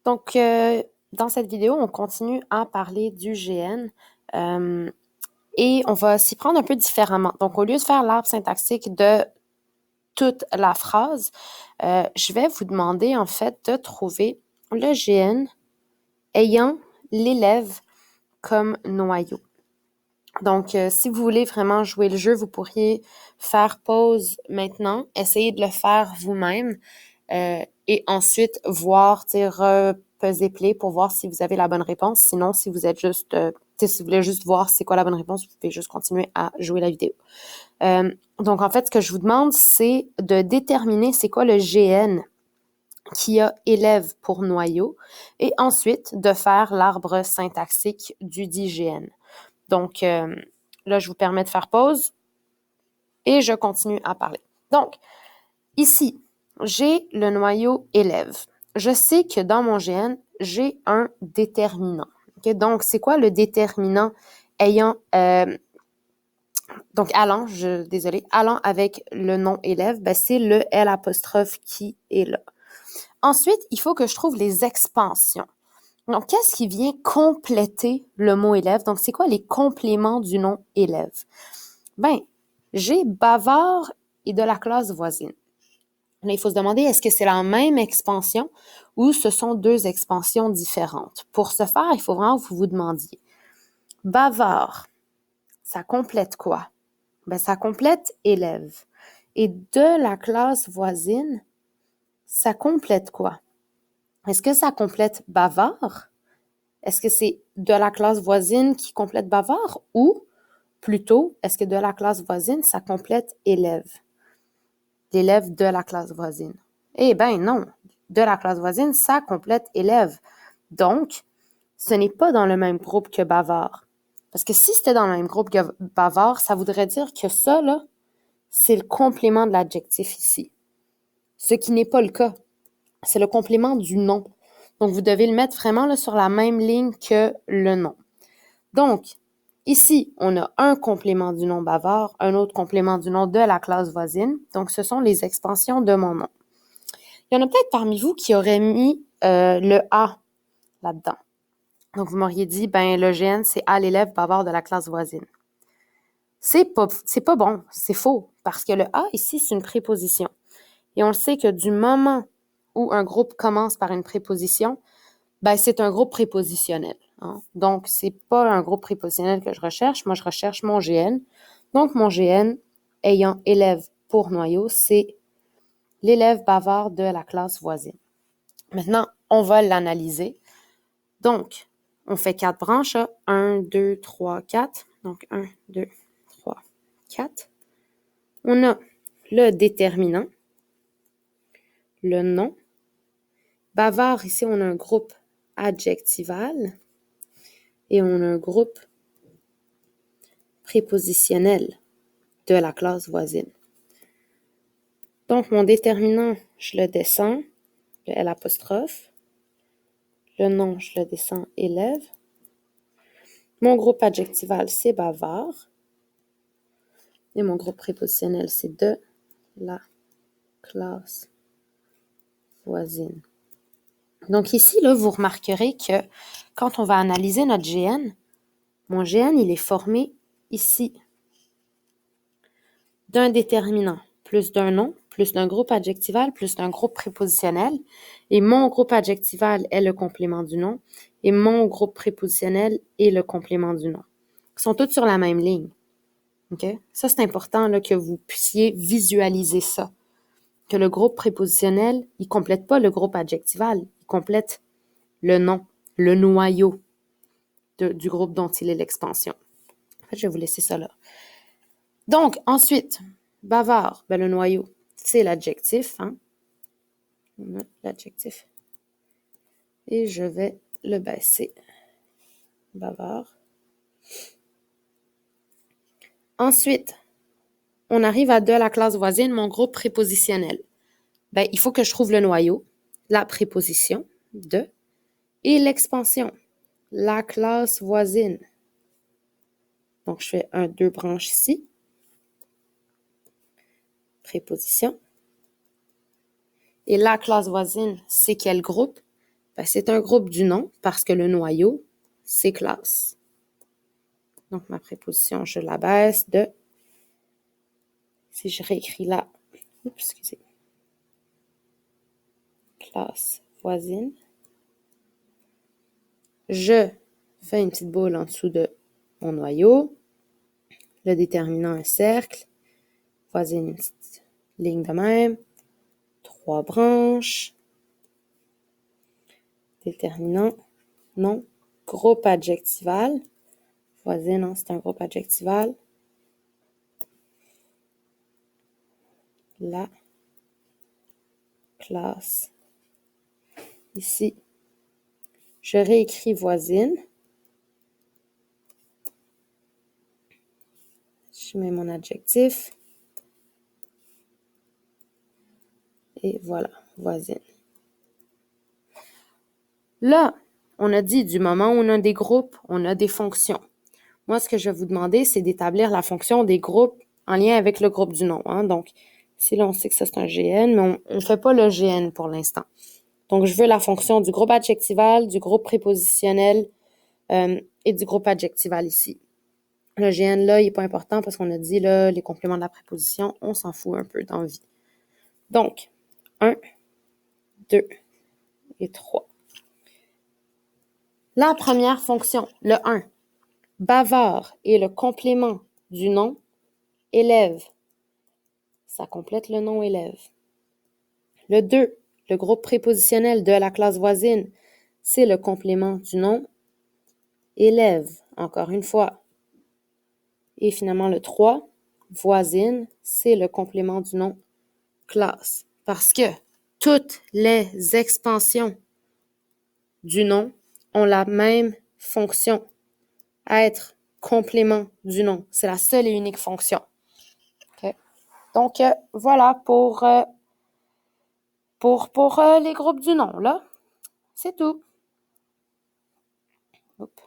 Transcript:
Donc, dans cette vidéo, on continue à parler du GN et on va s'y prendre un peu différemment. Donc, au lieu de faire l'arbre syntaxique de toute la phrase, je vais vous demander en fait de trouver le GN ayant l'élève comme noyau. Donc, si vous voulez vraiment jouer le jeu, vous pourriez faire pause maintenant, essayer de le faire vous-même et ensuite voir, repeser play pour voir si vous avez la bonne réponse. Sinon, si vous êtes juste, si vous voulez juste voir c'est quoi la bonne réponse, vous pouvez juste continuer à jouer la vidéo. Donc, en fait, ce que je vous demande, c'est de déterminer c'est quoi le GN qui a élève pour noyau et ensuite de faire l'arbre syntaxique du dit GN. Donc, là, je vous permets de faire pause et je continue à parler. Donc, ici, j'ai le noyau élève. Je sais que dans mon GN, j'ai un déterminant. Okay? Donc, c'est quoi le déterminant ayant... donc, allant avec le nom élève, ben, c'est le L' qui est là. Ensuite, il faut que je trouve les expansions. Donc, qu'est-ce qui vient compléter le mot élève? Donc, c'est quoi les compléments du nom élève? Ben, j'ai bavard et de la classe voisine. Là, il faut se demander, est-ce que c'est la même expansion ou ce sont deux expansions différentes? Pour ce faire, il faut vraiment que vous vous demandiez. Bavard, ça complète quoi? Ben, ça complète élève. Et de la classe voisine, ça complète quoi? Est-ce que ça complète bavard? Est-ce que c'est de la classe voisine qui complète bavard ou plutôt, est-ce que de la classe voisine, ça complète élève? L'élève de la classe voisine. Eh bien non, de la classe voisine, ça complète élève. Donc, ce n'est pas dans le même groupe que bavard. Parce que si c'était dans le même groupe que bavard, ça voudrait dire que ça, là, c'est le complément de l'adjectif ici. Ce qui n'est pas le cas. C'est le complément du nom. Donc, vous devez le mettre vraiment là, sur la même ligne que le nom. Donc, ici, on a un complément du nom bavard, un autre complément du nom de la classe voisine. Donc, ce sont les expansions de mon nom. Il y en a peut-être parmi vous qui auraient mis le A là-dedans. Donc, vous m'auriez dit, ben le GN, c'est à l'élève bavard de la classe voisine. C'est pas bon, c'est faux, parce que le A, ici, c'est une préposition. Et on le sait que du moment où un groupe commence par une préposition, ben c'est un groupe prépositionnel. Hein? Donc, c'est pas un groupe prépositionnel que je recherche. Moi, je recherche mon GN. Donc, mon GN ayant élève pour noyau, c'est l'élève bavard de la classe voisine. Maintenant, on va l'analyser. Donc, on fait 4 branches. 1, 2, 3, 4. Donc, 1, 2, 3, 4. On a le déterminant, le nom. Bavard, ici, on a un groupe adjectival et on a un groupe prépositionnel de la classe voisine. Donc, mon déterminant, je le descends, le L'. Le nom, je le descends, élève. Mon groupe adjectival, c'est bavard. Et mon groupe prépositionnel, c'est de la classe voisine. Donc ici, là, vous remarquerez que quand on va analyser notre GN, mon GN, il est formé ici d'un déterminant, plus d'un nom, plus d'un groupe adjectival, plus d'un groupe prépositionnel. Et mon groupe adjectival est le complément du nom. Et mon groupe prépositionnel est le complément du nom. Ils sont tous sur la même ligne. Okay? Ça, c'est important là, que vous puissiez visualiser ça. Que le groupe prépositionnel, il ne complète pas le groupe adjectival. Il complète le nom, le noyau du groupe dont il est l'expansion. En fait, je vais vous laisser ça là. Donc, ensuite, bavard, ben, le noyau, c'est l'adjectif. Hein? L'adjectif. Et je vais le baisser. Bavard. Ensuite, on arrive à de la classe voisine, mon groupe prépositionnel. Ben, il faut que je trouve le noyau, la préposition, de, et l'expansion, la classe voisine. Donc, je fais 2 branches ici. Préposition. Et la classe voisine, c'est quel groupe? c'est un groupe du nom parce que le noyau, c'est classe. Donc, ma préposition, je la baisse de... Si je réécris là, excusez, classe voisine, je fais une petite boule en dessous de mon noyau, le déterminant un cercle, voisine une petite ligne de même, 3 branches, déterminant, nom, groupe adjectival, voisine, hein, c'est un groupe adjectival, la classe. Ici, je réécris voisine. Je mets mon adjectif. Et voilà, voisine. Là, on a dit du moment où on a des groupes, on a des fonctions. Moi, ce que je vais vous demander, c'est d'établir la fonction des groupes en lien avec le groupe du nom. Hein? Donc, ici, là, on sait que ça, c'est un GN, mais on ne fait pas le GN pour l'instant. Donc, je veux la fonction du groupe adjectival, du groupe prépositionnel et du groupe adjectival ici. Le GN, là, il n'est pas important parce qu'on a dit, là, les compléments de la préposition, on s'en fout un peu dans vie. Donc, 1, 2 et 3. La première fonction, le 1, bavard est le complément du nom élève. Ça complète le nom élève. Le 2, le groupe prépositionnel de la classe voisine, c'est le complément du nom élève, encore une fois. Et finalement, le 3, voisine, c'est le complément du nom classe. Parce que toutes les expansions du nom ont la même fonction, être complément du nom. C'est la seule et unique fonction. Okay? Donc, voilà pour les groupes du nom, là. C'est tout. Oups.